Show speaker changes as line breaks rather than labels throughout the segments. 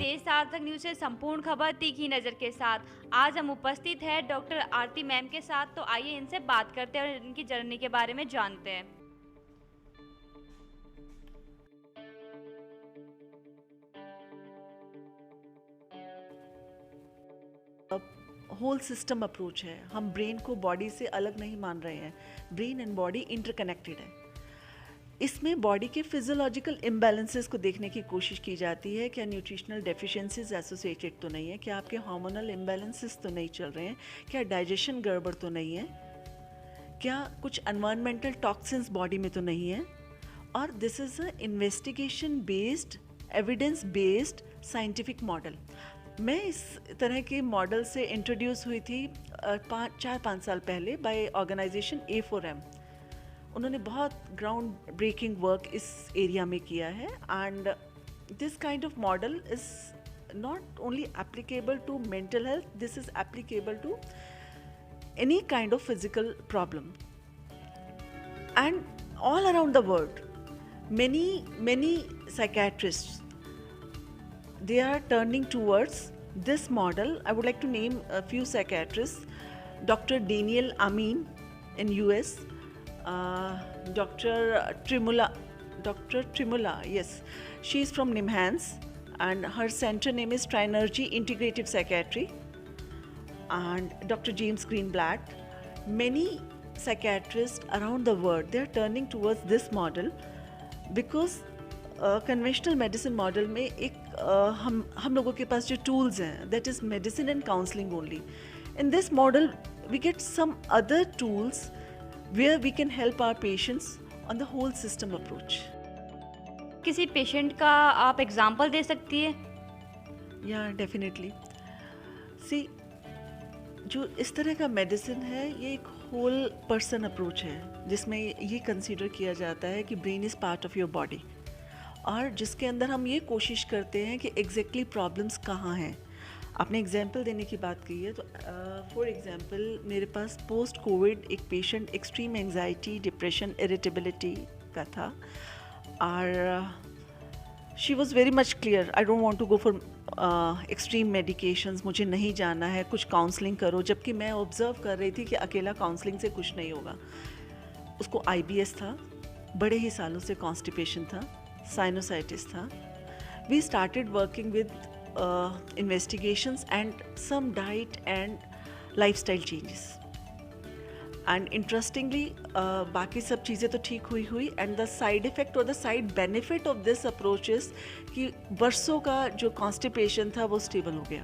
देश सार्थक न्यूज से संपूर्ण खबर तीखी नजर के साथ। आज हम उपस्थित हैं डॉक्टर आरती मैम के साथ, तो आइए इनसे बात करते हैं और इनकी जर्नी के बारे में जानते हैं।
होल सिस्टम अप्रोच है। हम ब्रेन को बॉडी से अलग नहीं मान रहे हैं। ब्रेन एंड बॉडी इंटरकनेक्टेड है। इसमें बॉडी के फिजियोलॉजिकल इम्बैलेंसेस को देखने की कोशिश की जाती है। क्या न्यूट्रिशनल डेफिशिएंसीज एसोसिएटेड तो नहीं है, क्या आपके हार्मोनल इम्बैलेंसेस तो नहीं चल रहे हैं, क्या डाइजेशन गड़बड़ तो नहीं है, क्या कुछ एनवायरमेंटल टॉक्सिन्स बॉडी में तो नहीं है। और this is a investigation based, evidence based scientific model. मैं इस तरह के मॉडल से इंट्रोड्यूस हुई थी 4-5 साल पहले बाय ऑर्गेनाइजेशन A4M। उन्होंने बहुत ग्राउंड ब्रेकिंग वर्क इस एरिया में किया है। And this kind of model is not only applicable to mental health, this is applicable to any kind of physical problem. And all around the world, many psychiatrists, they are turning towards this model. I would like to name a few psychiatrists: Dr. Daniel Amin in US, Dr. Trimula, yes, she is from NIMHANS, and her center name is Trinergy Integrative Psychiatry. And Dr. James Greenblatt, many psychiatrists around the world, they are turning towards this model because conventional medicine model में एक हम लोगों के पास जो tools हैं, that is medicine and counseling only. In this model, we get some other tools where we can help our patients on the whole system approach.
किसी patient का आप एग्जाम्पल दे सकती है?
Yeah, definitely. See, जो इस तरह का मेडिसिन है, ये एक होल पर्सन अप्रोच है, जिसमें ये कंसीडर किया जाता है कि brain is part of your body, और जिसके अंदर हम ये कोशिश करते हैं कि एग्जैक्टली प्रॉब्लम्स कहाँ हैं। आपने एग्जांपल देने की बात की है, तो फॉर एग्जांपल मेरे पास पोस्ट कोविड एक patient extreme anxiety, depression, irritability का था, और she was very much clear, I don't want to go for extreme medications, मुझे नहीं जाना है, कुछ काउंसलिंग करो। जबकि मैं ऑब्ज़र्व कर रही थी कि अकेला काउंसलिंग से कुछ नहीं होगा। उसको IBS था, बड़े ही सालों से कॉन्स्टिपेशन था, साइनोसाइटिस था। We started working with investigations and some diet and lifestyle changes, and interestingly बाकी सब चीज़ें तो ठीक हुई एंड द साइड इफ़ेक्ट और the side benefit of this approach is कि बरसों का जो कॉन्स्टिपेशन था वो स्टेबल हो गया,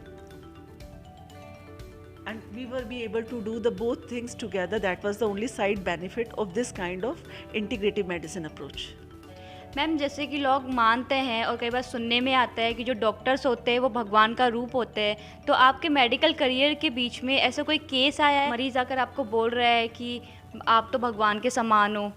and we were be able to do the both things together. That was the only side benefit of this kind of integrative medicine approach.
Ma'am, जैसे कि लोग मानते हैं और कई बार सुनने में आता है कि जो डॉक्टर्स होते हैं वो भगवान का रूप होते हैं, तो आपके मेडिकल करियर के बीच में ऐसा कोई केस आया है, मरीज़ आकर आपको बोल रहा है कि आप तो भगवान के समान हो?